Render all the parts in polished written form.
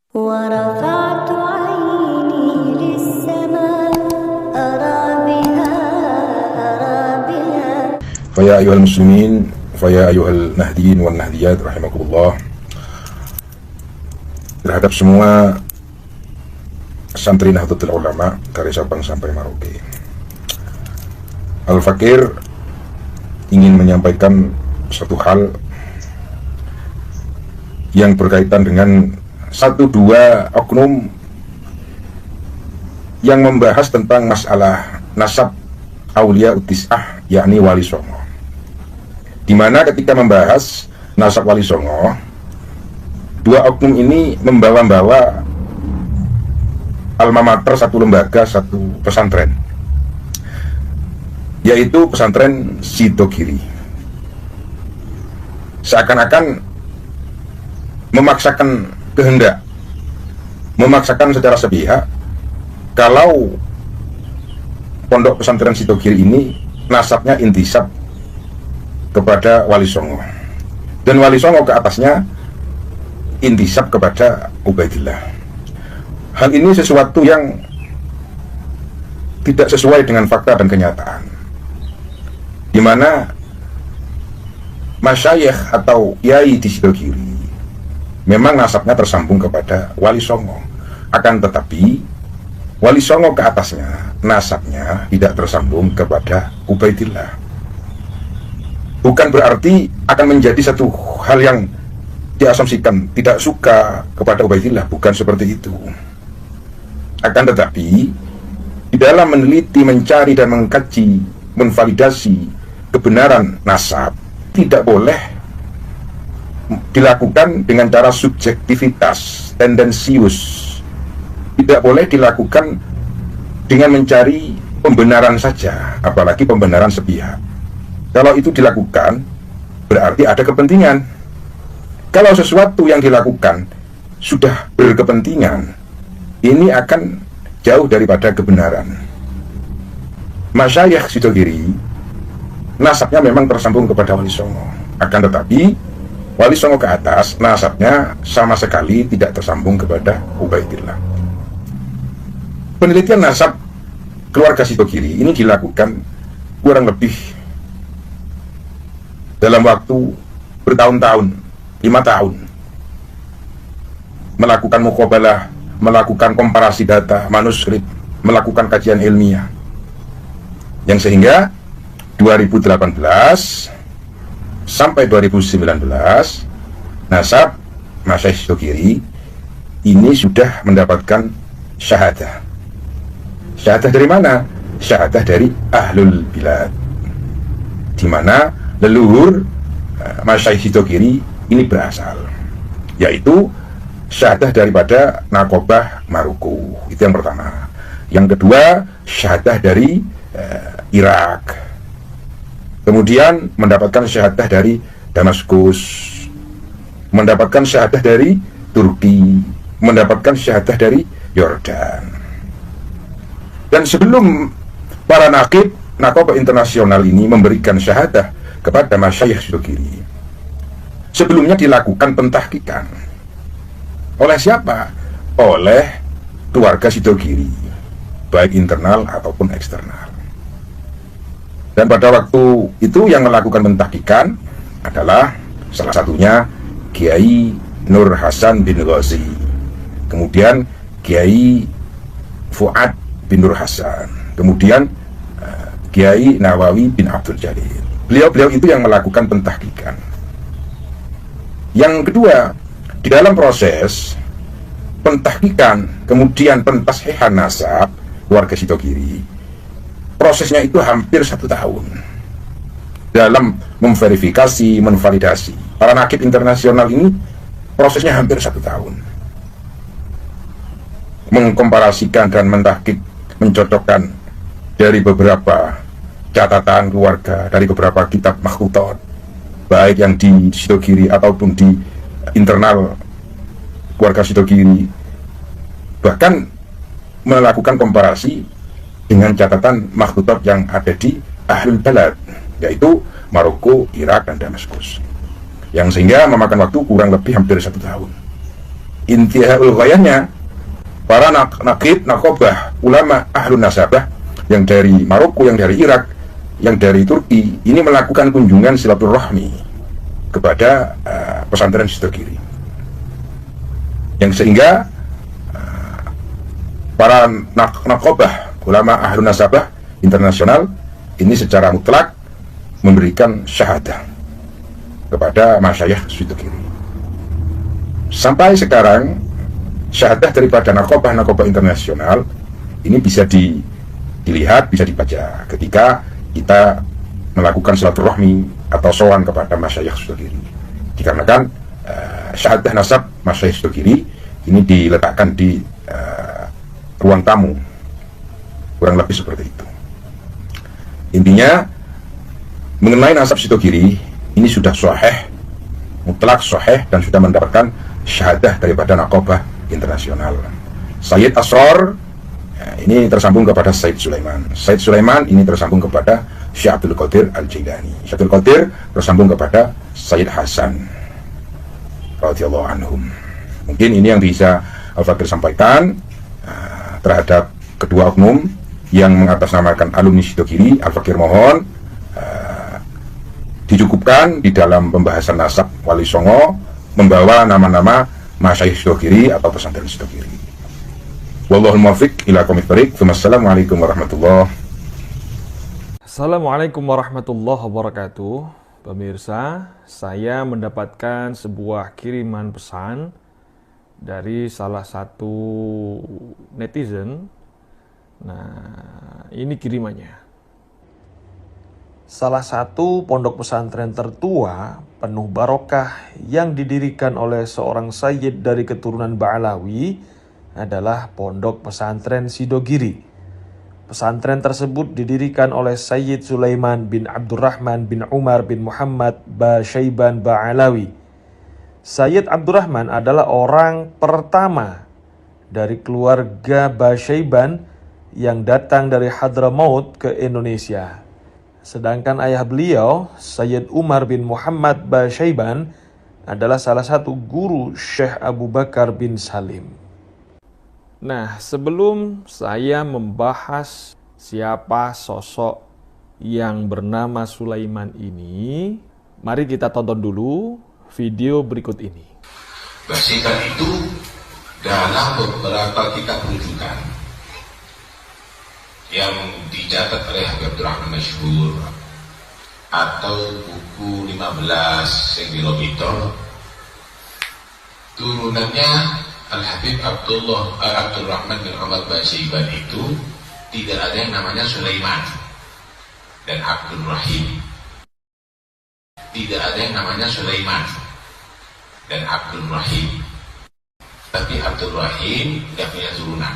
ورفعت عيني للسماء أرى بها فيا أيها المسلمين فيا أيها النهديين والنهدiyat rahimakumullah. Terhadap semua santri Nahdlatul Ulama dari Sabang sampai Merauke, Al-Fakir ingin menyampaikan satu hal yang berkaitan dengan satu dua oknum yang membahas tentang masalah nasab Aulia Utis'ah, yakni Wali Songo. Di mana ketika membahas nasab Wali Songo, dua oknum ini membawa-bawa alma mater satu lembaga, satu pesantren, yaitu pesantren Sidogiri. Seakan-akan memaksakan kehendak, memaksakan secara sepihak kalau pondok pesantren Sidogiri ini nasabnya intisab kepada Wali Songo, dan Wali Songo ke atasnya intisab kepada Ubaidillah. Hal ini sesuatu yang tidak sesuai dengan fakta dan kenyataan, di mana masyayikh atau yai di Sidogiri memang nasabnya tersambung kepada Wali Songo, akan tetapi Wali Songo ke atasnya nasabnya tidak tersambung kepada Ubaidillah. Bukan berarti akan menjadi satu hal yang diasumsikan tidak suka kepada Ubaidillah, bukan seperti itu. Akan tetapi di dalam meneliti, mencari dan mengkaji, menvalidasi kebenaran nasab tidak boleh dilakukan dengan cara subjektivitas, tendensius. Tidak boleh dilakukan dengan mencari pembenaran saja, apalagi pembenaran sepihak. Kalau itu dilakukan, berarti ada kepentingan. Kalau sesuatu yang dilakukan sudah berkepentingan, ini akan jauh daripada kebenaran. Masyayikh Sidogiri nasabnya memang tersambung kepada Wali Songo, akan tetapi Wali Songo ke atas nasabnya sama sekali tidak tersambung kepada Ubaidillah. Penelitian nasab keluarga Sidogiri ini dilakukan kurang lebih dalam waktu bertahun-tahun, 5 tahun, melakukan muqabalah, melakukan komparasi data, manuskrip, melakukan kajian ilmiah, yang sehingga 2018 sampai 2019 nasab Masyayikh Sidogiri ini sudah mendapatkan syahadah. Syahadah dari mana? Syahadah dari Ahlul Bilad, di mana leluhur Masyayikh Sidogiri ini berasal, yaitu syahadah daripada Nakobah Maroko. Itu yang pertama. Yang kedua, syahadah dari Irak. Kemudian mendapatkan syahadah dari Damaskus, mendapatkan syahadah dari Turki, mendapatkan syahadah dari Yordan. Dan sebelum para nakib Nakobah internasional ini memberikan syahadah kepada Masyayikh Sidogiri, sebelumnya dilakukan pentahqiqan. Oleh siapa? Oleh keluarga Sidogiri, baik internal ataupun eksternal. Dan pada waktu itu yang melakukan pentahqiqan adalah salah satunya Kiai Nur Hasan bin Ghazi, kemudian Kiai Fuad bin Nur Hasan, kemudian Kiai Nawawi bin Abdul Jalil. Beliau-beliau itu yang melakukan pentahqiqan. Yang kedua, di dalam proses pentahqiqan kemudian pentashihan nasab keluarga Sidogiri, prosesnya itu hampir 1 tahun dalam memverifikasi, menvalidasi. Para nakib internasional ini prosesnya hampir 1 tahun, mengkomparasikan dan mentahqiq, mencocokkan dari beberapa catatan keluarga, dari beberapa kitab makhtutat, baik yang di Sidogiri ataupun di internal keluarga Sidogiri, bahkan melakukan komparasi dengan catatan makhtutat yang ada di Ahlul Balad, yaitu Maroko, Irak, dan Damaskus, yang sehingga memakan waktu kurang lebih hampir 1 tahun. intihaul ghayahnya, para nakib, nakobah, ulama ahlun nasabah yang dari Maroko, yang dari Irak, yang dari Turki, ini melakukan kunjungan silaturahmi kepada pesantren Sidogiri, yang sehingga para nakobah, ulama ahlun nasabah internasional ini secara mutlak memberikan syahadah kepada masyayikh Sidogiri. Sampai sekarang syahadah daripada nakobah internasional ini bisa dilihat, bisa dibaca ketika kita melakukan silaturahmi atau sowan kepada masyayikh Sidogiri. Dikarenakan syahadah nasab masyayikh Sidogiri ini diletakkan di ruang tamu, kurang lebih seperti itu. Intinya mengenai nasab Sidogiri ini sudah sahih, mutlak sahih, dan sudah mendapatkan syahadah daripada nakobah internasional. Sayyid Asrar ini tersambung kepada Sayyid Sulaiman. Sayyid Sulaiman ini tersambung kepada Syekh Abdul Qadir Al-Jailani. Syekh Abdul Qadir tersambung kepada Sayyid Hasan radhiyallahu anhum. Mungkin ini yang bisa Al-Fakir sampaikan terhadap kedua oknum yang mengatasnamakan alumni Sidogiri. Al-Fakir mohon dicukupkan di dalam pembahasan nasab Wali Songo membawa nama-nama masyayikh Sidogiri atau pesantren Sidogiri. Wallahul muwaffiq ila aqwamit thoriq. Wassalamualaikum warahmatullahi. Assalamualaikum warahmatullahi wabarakatuh. Pemirsa, saya mendapatkan sebuah kiriman pesan dari salah satu netizen. Nah, ini kirimannya. Salah satu pondok pesantren tertua penuh barokah yang didirikan oleh seorang sayyid dari keturunan Ba'alawi adalah Pondok Pesantren Sidogiri. Pesantren tersebut didirikan oleh Sayyid Sulaiman bin Abdurrahman bin Umar bin Muhammad Basyaiban Ba'alawi. Sayyid Abdurrahman adalah orang pertama dari keluarga Basyaiban yang datang dari Hadramaut ke Indonesia. Sedangkan ayah beliau, Sayyid Umar bin Muhammad Basyaiban, adalah salah satu guru Syekh Abu Bakar bin Salim. Nah, sebelum saya membahas siapa sosok yang bernama Sulaiman ini, mari kita tonton dulu video berikut ini. Basyaiban itu dalam beberapa kitab rujukan yang dicatat oleh Habib Abdurrahman Masyhur atau buku 15 Sengbilobito, turunannya Al-Habib Abdurrahman bin Umar Basyaiban itu tidak ada yang namanya Sulaiman dan Abdul Rahim. Tidak ada yang namanya Sulaiman dan Abdul Rahim. Tapi Abdul Rahim tidak punya turunan.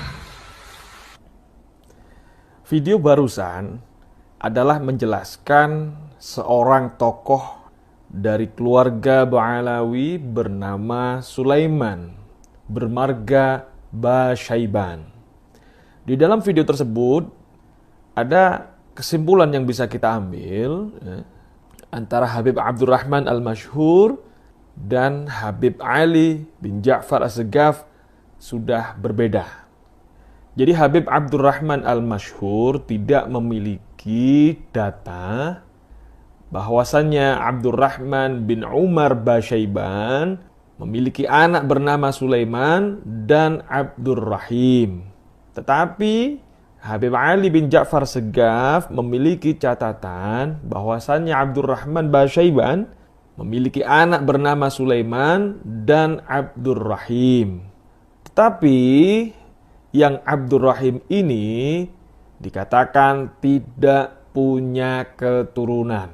Video barusan adalah menjelaskan seorang tokoh dari keluarga Ba'alawi bernama Sulaiman, bermarga Basyaiban. Di dalam video tersebut ada kesimpulan yang bisa kita ambil antara Habib Abdurrahman Al-Masyhur dan Habib Ali bin Ja'far As-Segaf sudah berbeda. Jadi Habib Abdurrahman Al-Masyhur tidak memiliki data bahwasannya Abdurrahman bin Umar Basyaiban memiliki anak bernama Sulaiman dan Abdurrahim. Tetapi Habib Ali bin Ja'far Segaf memiliki catatan bahwasannya Abdurrahman Basyaiban memiliki anak bernama Sulaiman dan Abdurrahim. Tetapi yang Abdurrahim ini dikatakan tidak punya keturunan.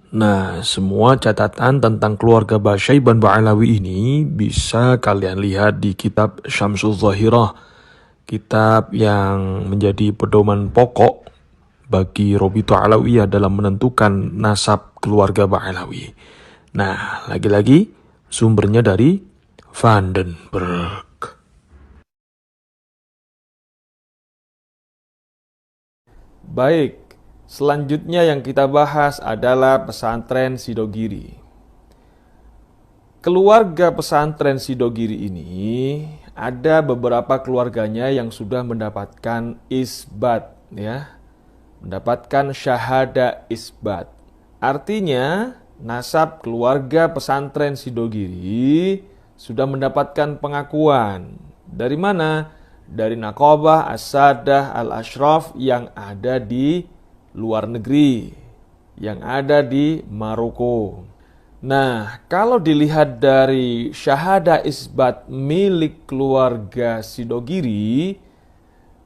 Nah, semua catatan tentang keluarga Basyaiban Ba'alawi ini bisa kalian lihat di kitab Syamsul Zahirah, kitab yang menjadi pedoman pokok bagi Robito Alawiyah dalam menentukan nasab keluarga Ba'alawi. Nah, lagi-lagi sumbernya dari Vandenberg. Baik, selanjutnya yang kita bahas adalah pesantren Sidogiri. keluarga pesantren Sidogiri ini ada beberapa keluarganya yang sudah mendapatkan isbat, ya, mendapatkan syahada isbat. Artinya nasab keluarga pesantren Sidogiri sudah mendapatkan pengakuan. Dari mana? Dari Naqabah As-Sadah Al-Ashraf yang ada di luar negeri, yang ada di Maroko. Nah, kalau dilihat dari syahada isbat milik keluarga Sidogiri,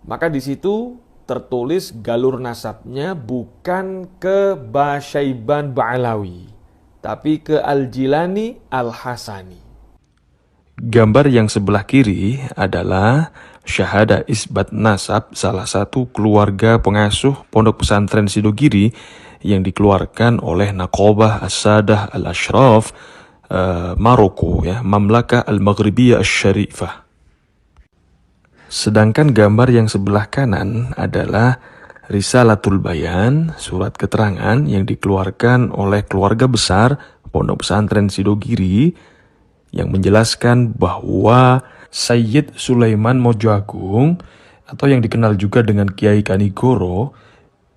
maka di situ tertulis galur nasabnya bukan ke Basyaiban Ba'alawi, tapi ke Al-Jilani Al-Hasani. Gambar yang sebelah kiri adalah syahada isbat nasab salah satu keluarga pengasuh pondok pesantren Sidogiri yang dikeluarkan oleh Naqabah As-Sadah Al-Ashraf Maroko, ya, Mamlakah Al-Maghribiyah Asy-Syarifah. Sedangkan gambar yang sebelah kanan adalah Risalatul Bayan, surat keterangan yang dikeluarkan oleh keluarga besar pondok pesantren Sidogiri yang menjelaskan bahwa Sayyid Sulaiman Mojo Agung atau yang dikenal juga dengan Kiai Kanigoro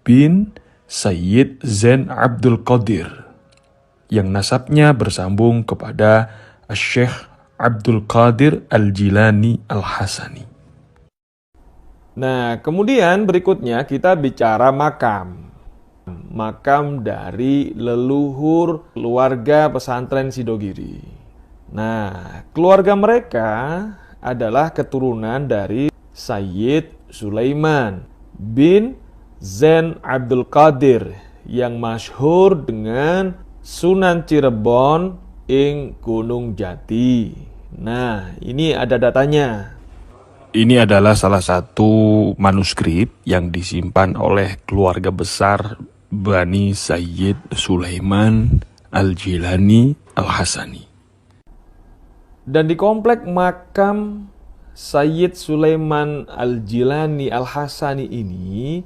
bin Sayyid Zain Abdul Qadir yang nasabnya bersambung kepada Syekh Abdul Qadir Al-Jilani Al-Hasani. Nah, kemudian berikutnya kita bicara makam. Makam dari leluhur keluarga pesantren Sidogiri. Nah, keluarga mereka adalah keturunan dari Sayyid Sulaiman bin Zain Abdul Qadir yang masyhur dengan Sunan Cirebon ing Gunung Jati. Nah, ini ada datanya. Ini adalah salah satu manuskrip yang disimpan oleh keluarga besar Bani Sayyid Sulaiman Al-Jilani Al-Hasani. Dan di komplek makam Sayyid Sulaiman Al-Jilani Al-Hasani ini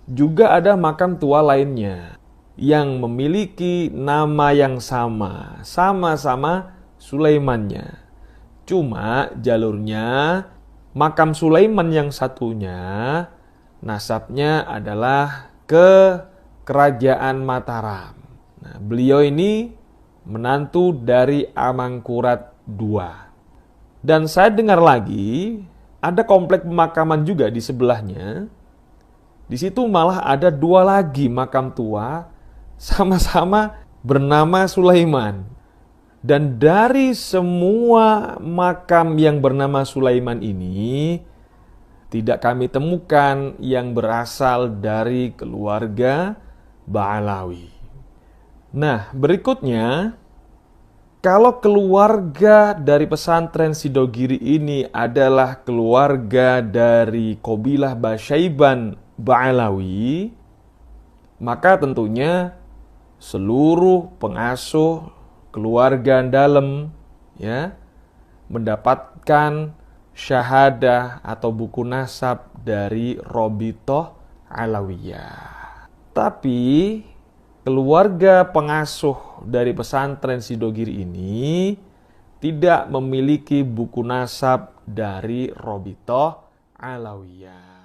juga ada makam tua lainnya yang memiliki nama yang sama-sama Sulaimannya. Cuma jalurnya makam Sulaiman yang satunya nasabnya adalah ke Kerajaan Mataram. Nah, beliau ini menantu dari Amangkurat II. Dan saya dengar lagi ada komplek pemakaman juga di sebelahnya. Di situ malah ada 2 lagi makam tua sama-sama bernama Sulaiman. Dan dari semua makam yang bernama Sulaiman ini tidak kami temukan yang berasal dari keluarga Ba'alawi. Nah, berikutnya, kalau keluarga dari pesantren Sidogiri ini adalah keluarga dari Qabilah Basyaiban Ba'alawi, maka tentunya seluruh pengasuh keluarga dalam, ya, mendapatkan syahadah atau buku nasab dari Robitoh Alawiyah. Tapi keluarga pengasuh dari pesantren Sidogiri ini tidak memiliki buku nasab dari Robitoh Alawiyah.